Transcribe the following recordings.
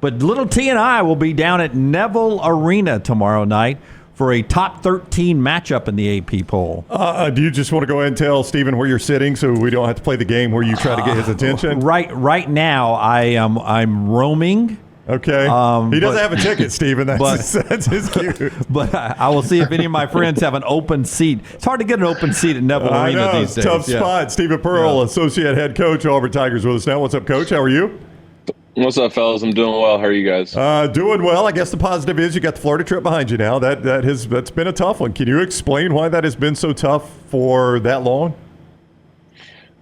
But Little T and I will be down at Neville Arena tomorrow night for a top 13 matchup in the AP poll. Do you just want to go ahead and tell Stephen where you're sitting so we don't have to play the game where you try to get his attention? Right now, I'm roaming. Okay. He doesn't have a ticket, Stephen. That's his cue. But I will see if any of my friends have an open seat. It's hard to get an open seat at Neville Arena these days. Tough spot. Stephen Pearl, Associate Head Coach, Auburn Tigers, with us now. What's up, Coach? How are you? What's up, fellas? I'm doing well. How are you guys? Doing well. I guess the positive is you got the Florida trip behind you now. That's been a tough one. Can you explain why that has been so tough for that long?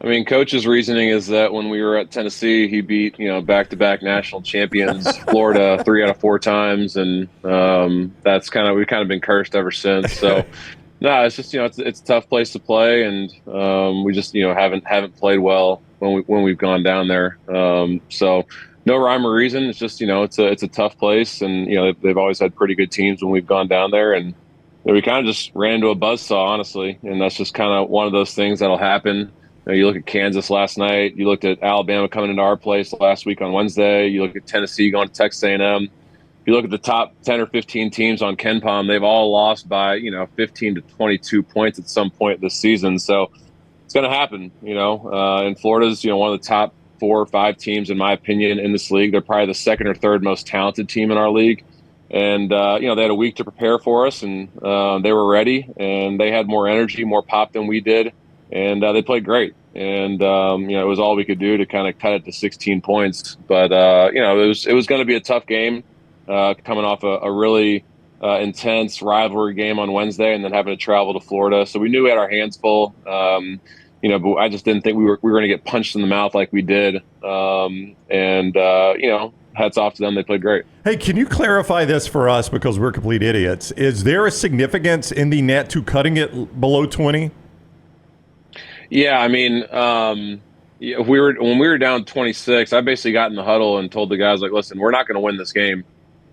I mean, Coach's reasoning is that when we were at Tennessee, he beat back-to-back national champions Florida 3 out of 4 times, and we've kind of been cursed ever since. So, no, it's just it's a tough place to play, and we just haven't played well when we've gone down there. So. No rhyme or reason. It's just, it's a tough place, and, they've always had pretty good teams when we've gone down there, and we kind of just ran into a buzzsaw, honestly, and that's just kind of one of those things that'll happen. You look at Kansas last night. You looked at Alabama coming into our place last week on Wednesday. You look at Tennessee going to Texas A&M. If you look at the top 10 or 15 teams on KenPom, they've all lost by, 15 to 22 points at some point this season. So it's going to happen, and Florida's, one of the top 4 or 5 teams, in my opinion, in this league. They're probably the second or third most talented team in our league. And, they had a week to prepare for us, and they were ready, and they had more energy, more pop than we did. And they played great. And, it was all we could do to kind of cut it to 16 points. But, it was going to be a tough game coming off a really intense rivalry game on Wednesday and then having to travel to Florida. So we knew we had our hands full. But I just didn't think we were going to get punched in the mouth like we did. Hats off to them. They played great. Hey, can you clarify this for us, because we're complete idiots? Is there a significance in the net to cutting it below 20? Yeah, I mean, when we were down 26, I basically got in the huddle and told the guys, like, listen, we're not going to win this game,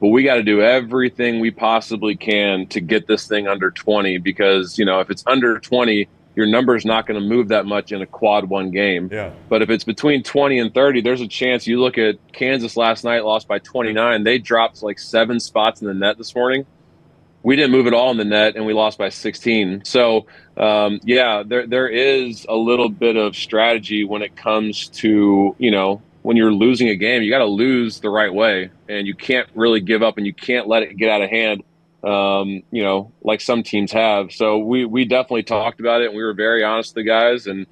but we got to do everything we possibly can to get this thing under 20, because, if it's under 20, your number is not going to move that much in a quad 1 game. Yeah. But if it's between 20 and 30, there's a chance. You look at Kansas last night, lost by 29. They dropped like 7 spots in the net this morning. We didn't move at all in the net, and we lost by 16. So, there is a little bit of strategy when it comes to, when you're losing a game, you got to lose the right way, and you can't really give up, and you can't let it get out of hand. Like some teams have. So we definitely talked about it, and we were very honest with the guys, and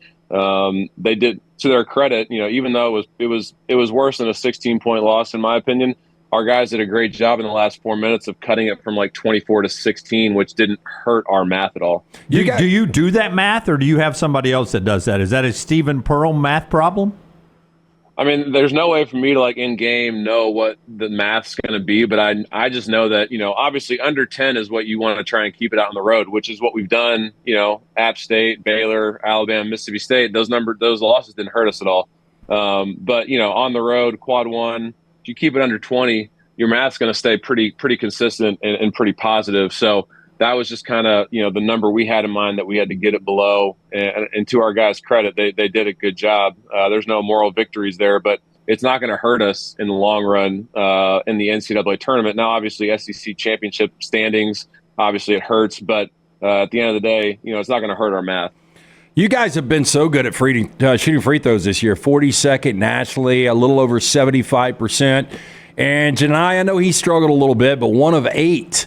they did, to their credit, even though it was worse than a 16-point loss, in my opinion, our guys did a great job in the last 4 minutes of cutting it from like 24 to 16, which didn't hurt our math at all. Do you do that math, or do you have somebody else that does that? Is that a Stephen Pearl math problem? I mean, there's no way for me to, like, in game know what the math's going to be, but I just know that, obviously under 10 is what you want to try and keep it out on the road, which is what we've done, App State, Baylor, Alabama, Mississippi State. Those losses didn't hurt us at all. But, on the road, quad 1, if you keep it under 20, your math's going to stay pretty consistent and pretty positive. So that was just kind of, the number we had in mind, that we had to get it below. And to our guys' credit, they did a good job. There's no moral victories there, but it's not going to hurt us in the long run in the NCAA tournament. Now, obviously, SEC championship standings, obviously it hurts, but at the end of the day, it's not going to hurt our math. You guys have been so good at shooting free throws this year, 42nd nationally, a little over 75%. And Johni, I know he struggled a little bit, but 1 of 8.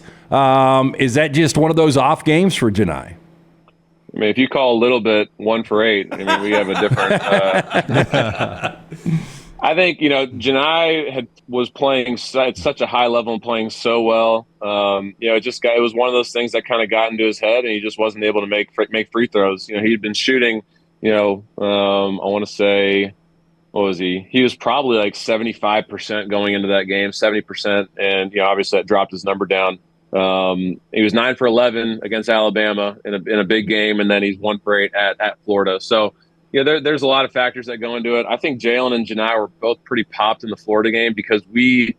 Is that just one of those off games for Johni? I mean, if you call a little bit 1 for 8, I mean, we have a different. I think Johni was playing at such a high level and playing so well. It was one of those things that kind of got into his head, and he just wasn't able to make free throws. He'd been shooting. I want to say, what was he? He was probably like 75% going into that game, 70%, and obviously that dropped his number down. He was 9 for 11 against Alabama in a big game, and then he's 1 for 8 at Florida. So, there's a lot of factors that go into it. I think Jalen and Johni were both pretty popped in the Florida game because we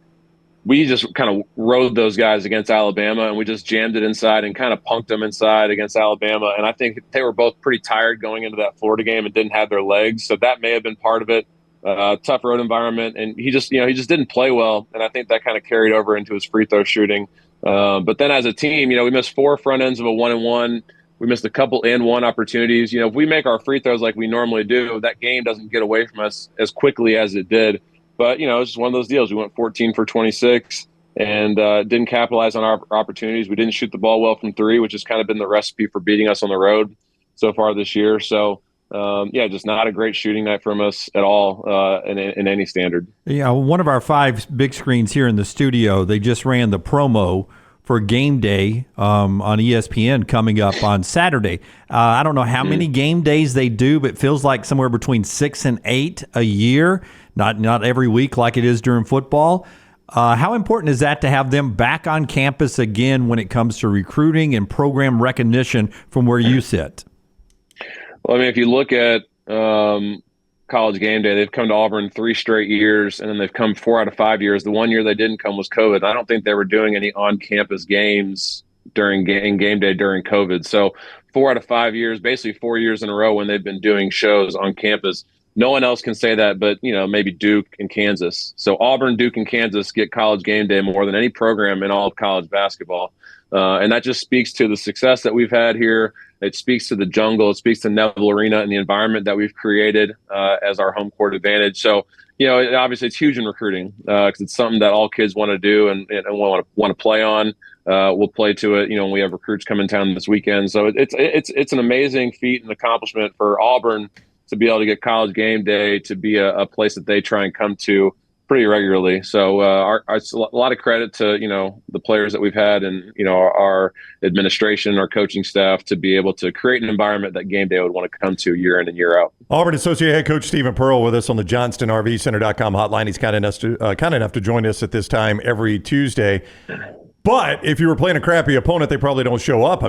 just kind of rode those guys against Alabama, and we just jammed it inside and kind of punked them inside against Alabama. And I think they were both pretty tired going into that Florida game and didn't have their legs. So that may have been part of it. tough road environment, and he just didn't play well, and I think that kind of carried over into his free throw shooting. But then as a team, we missed 4 front ends of a 1-and-1. We missed a couple and-1 opportunities. If we make our free throws like we normally do, that game doesn't get away from us as quickly as it did. But it's just one of those deals. We went 14 for 26 and didn't capitalize on our opportunities. We didn't shoot the ball well from 3, which has kind of been the recipe for beating us on the road so far this year. So. Just not a great shooting night from us at all in any standard. Yeah, one of our 5 big screens here in the studio, they just ran the promo for GameDay on ESPN coming up on Saturday. I don't know how many game days they do, but it feels like somewhere between 6 and 8 a year, not every week like it is during football. How important is that to have them back on campus again when it comes to recruiting and program recognition from where you sit? Well, if you look at College Game Day, they've come to Auburn 3 straight years, and then they've come 4 out of 5 years. The one year they didn't come was COVID. I don't think they were doing any on-campus games during game day during COVID. So 4 out of 5 years, basically 4 years in a row when they've been doing shows on campus. No one else can say that but, maybe Duke and Kansas. So Auburn, Duke, and Kansas get College Game Day more than any program in all of college basketball. And that just speaks to the success that we've had here. It speaks to the jungle. It speaks to Neville Arena and the environment that we've created as our home court advantage. So, obviously it's huge in recruiting because it's something that all kids want to do and want to play on. We'll play to it, when we have recruits come in town this weekend. So it's an amazing feat and accomplishment for Auburn to be able to get College Game Day to be a place that they try and come to pretty regularly. So it's a lot of credit to, the players that we've had and, our administration, our coaching staff to be able to create an environment that Game Day would want to come to year in and year out. Auburn Associate Head Coach Stephen Pearl with us on the JohnstonRVCenter.com hotline. He's kind enough to join us at this time every Tuesday. But if you were playing a crappy opponent, they probably don't show up.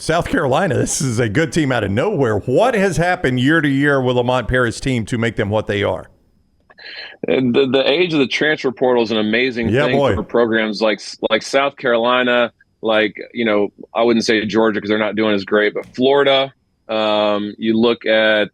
South Carolina, this is a good team out of nowhere. What has happened year to year with Lamont Paris' team to make them what they are? The age of the transfer portal is an amazing thing for programs like South Carolina, I wouldn't say Georgia because they're not doing as great, but Florida. You look at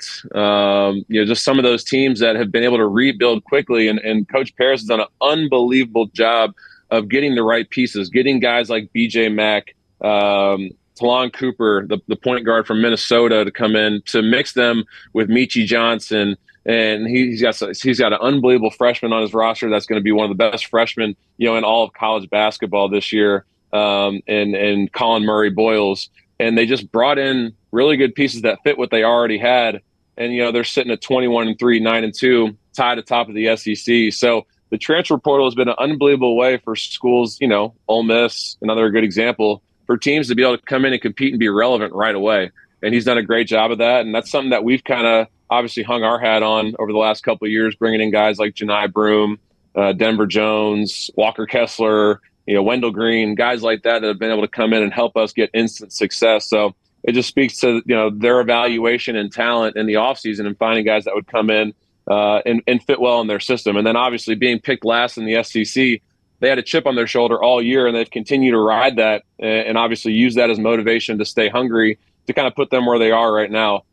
just some of those teams that have been able to rebuild quickly, and Coach Paris has done an unbelievable job of getting the right pieces, getting guys like B.J. Mack, Talon Cooper, the point guard from Minnesota, to come in to mix them with Michi Johnson. And he's got an unbelievable freshman on his roster that's going to be one of the best freshmen, in all of college basketball this year, and Colin Murray Boyles. And they just brought in really good pieces that fit what they already had. And, they're sitting at 21-3, 9-2, tied atop of the SEC. So the transfer portal has been an unbelievable way for schools, Ole Miss, another good example, for teams to be able to come in and compete and be relevant right away. And he's done a great job of that. And that's something that we've kind of obviously hung our hat on over the last couple of years, bringing in guys like Johni Broome, Denver Jones, Walker Kessler, Wendell Green, guys like that have been able to come in and help us get instant success. So it just speaks to, their evaluation and talent in the offseason and finding guys that would come in and fit well in their system. And then obviously being picked last in the SEC, they had a chip on their shoulder all year, and they've continued to ride that and obviously use that as motivation to stay hungry to kind of put them where they are right now.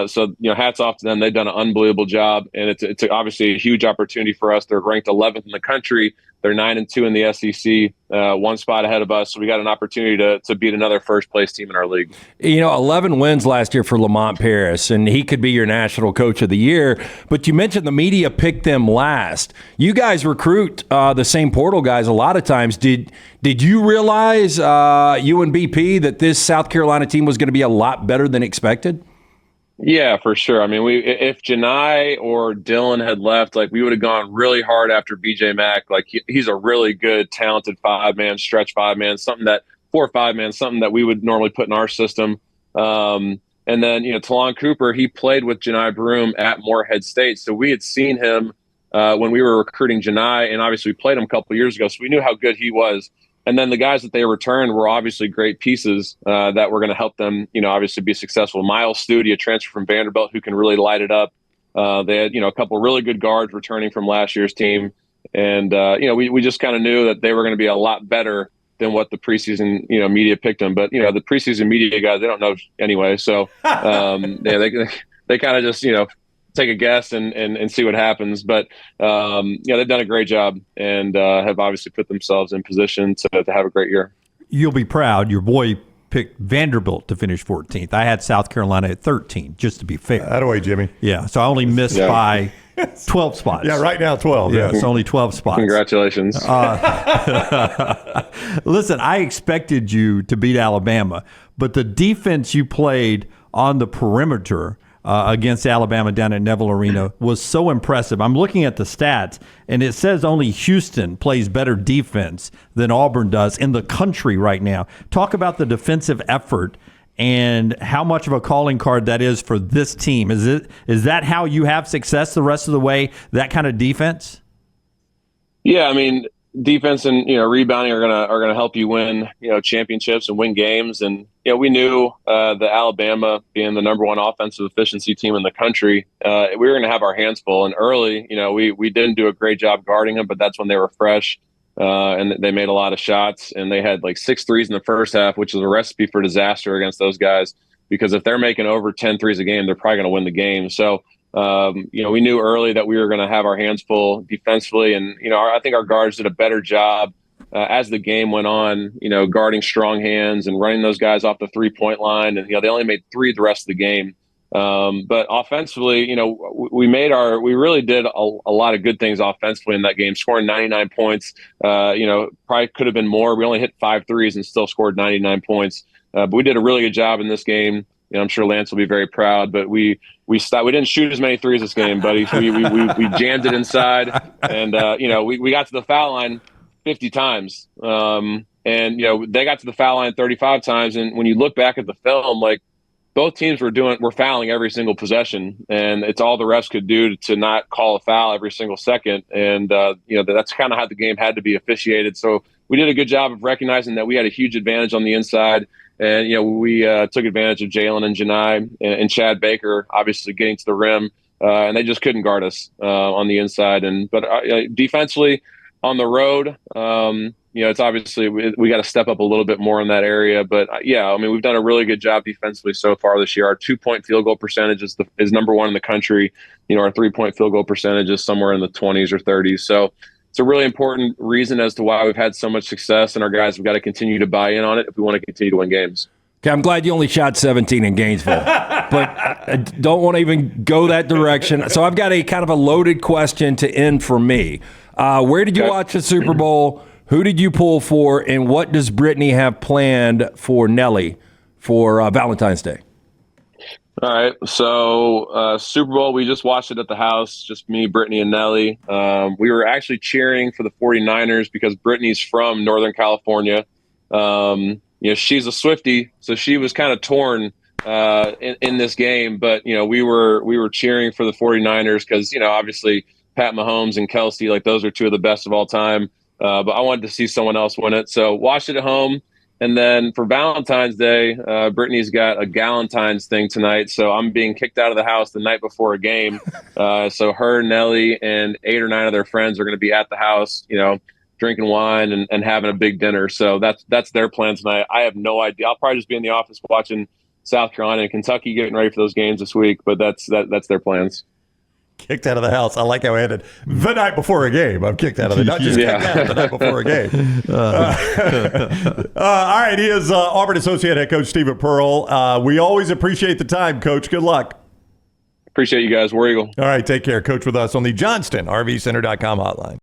So, hats off to them. They've done an unbelievable job, and it's obviously a huge opportunity for us. They're ranked 11th in the country. They're 9-2 in the SEC, one spot ahead of us. So we got an opportunity to beat another first-place team in our league. 11 wins last year for Lamont Paris, and he could be your national coach of the year. But you mentioned the media picked them last. You guys recruit the same portal guys a lot of times. Did you realize, you and BP, that this South Carolina team was going to be a lot better than expected? Yeah, for sure. If Johni or Dylan had left, we would have gone really hard after BJ Mack. He's a really good, talented 5-man, stretch 5-man, 4 or 5-man, something that we would normally put in our system. And then, Talon Cooper, he played with Johni Broome at Morehead State. So we had seen him when we were recruiting Johni, and obviously we played him a couple of years ago. So we knew how good he was. And then the guys that they returned were obviously great pieces that were going to help them, obviously be successful. Miles Studi, a transfer from Vanderbilt, who can really light it up. They had, a couple of really good guards returning from last year's team. And, we just kind of knew that they were going to be a lot better than what the preseason, media picked them. But, the preseason media guys, they don't know anyway. So, they kind of just, take a guess and see what happens. But they've done a great job and have obviously put themselves in position to have a great year. You'll be proud. Your boy picked Vanderbilt to finish 14th. I had South Carolina at 13, just to be fair. That way, Jimmy. Yeah, so I only missed by 12 spots. Yeah, right now 12. Yeah, it's only 12 spots. Congratulations. Listen, I expected you to beat Alabama, but the defense you played on the perimeter against Alabama down at Neville Arena was so impressive. I'm looking at the stats, and it says only Houston plays better defense than Auburn does in the country right now. Talk about the defensive effort and how much of a calling card that is for this team. Is that how you have success the rest of the way, that kind of defense? Yeah, I mean, defense and rebounding are gonna help you win championships and win games. And we knew that Alabama, being the number one offensive efficiency team in the country, we were gonna have our hands full. And early, we didn't do a great job guarding them, but that's when they were fresh and they made a lot of shots. And they had like 6 threes in the first half, which is a recipe for disaster against those guys. Because if they're making over 10 threes a game, they're probably gonna win the game. So we knew early that we were going to have our hands full defensively, and I think our guards did a better job as the game went on. Guarding strong hands and running those guys off the 3-point line, and they only made 3 the rest of the game. But offensively, we really did a lot of good things offensively in that game, scoring 99 points. Probably could have been more. We only hit 5 threes and still scored 99 points. But we did a really good job in this game. I'm sure Lance will be very proud, but we stopped. We didn't shoot as many threes this game, buddy. We jammed it inside, and we got to the foul line 50 times, and they got to the foul line 35 times. And when you look back at the film, like both teams were fouling every single possession, and it's all the refs could do to not call a foul every single second. And that's kind of how the game had to be officiated. So we did a good job of recognizing that we had a huge advantage on the inside. And, we took advantage of Jalen and Johni and Chad Baker, obviously getting to the rim, and they just couldn't guard us on the inside. But defensively on the road, it's obviously we got to step up a little bit more in that area. But, we've done a really good job defensively so far this year. Our 2-point field goal percentage is number one in the country. Our 3-point field goal percentage is somewhere in the 20s or 30s. So it's a really important reason as to why we've had so much success, and our guys have got to continue to buy in on it if we want to continue to win games. Okay, I'm glad you only shot 17 in Gainesville, but I don't want to even go that direction. So I've got a kind of a loaded question to end for me. Where did you watch the Super Bowl? Who did you pull for, and what does Brittany have planned for Nelly for Valentine's Day? All right. So Super Bowl, we just watched it at the house, just me, Brittany, and Nelly. We were actually cheering for the 49ers because Brittany's from Northern California. She's a Swiftie, so she was kind of torn in this game. But, we were cheering for the 49ers because, obviously Pat Mahomes and Kelsey, like those are 2 of the best of all time. But I wanted to see someone else win it. So watched it at home. And then for Valentine's Day, Brittany's got a Galentine's thing tonight. So I'm being kicked out of the house the night before a game. So her, Nelly, and 8 or 9 of their friends are going to be at the house, drinking wine and having a big dinner. So that's their plan tonight. I have no idea. I'll probably just be in the office watching South Carolina and Kentucky getting ready for those games this week. But that's their plans. Kicked out of the house. I like how I ended the night before a game. I'm kicked out of the not just kicked out the night before a game. All right, he is Auburn Associate Head Coach Stephen Pearl. We always appreciate the time, Coach. Good luck. Appreciate you guys. War Eagle. All right, take care. Coach with us on the Johnston RVCenter.com hotline.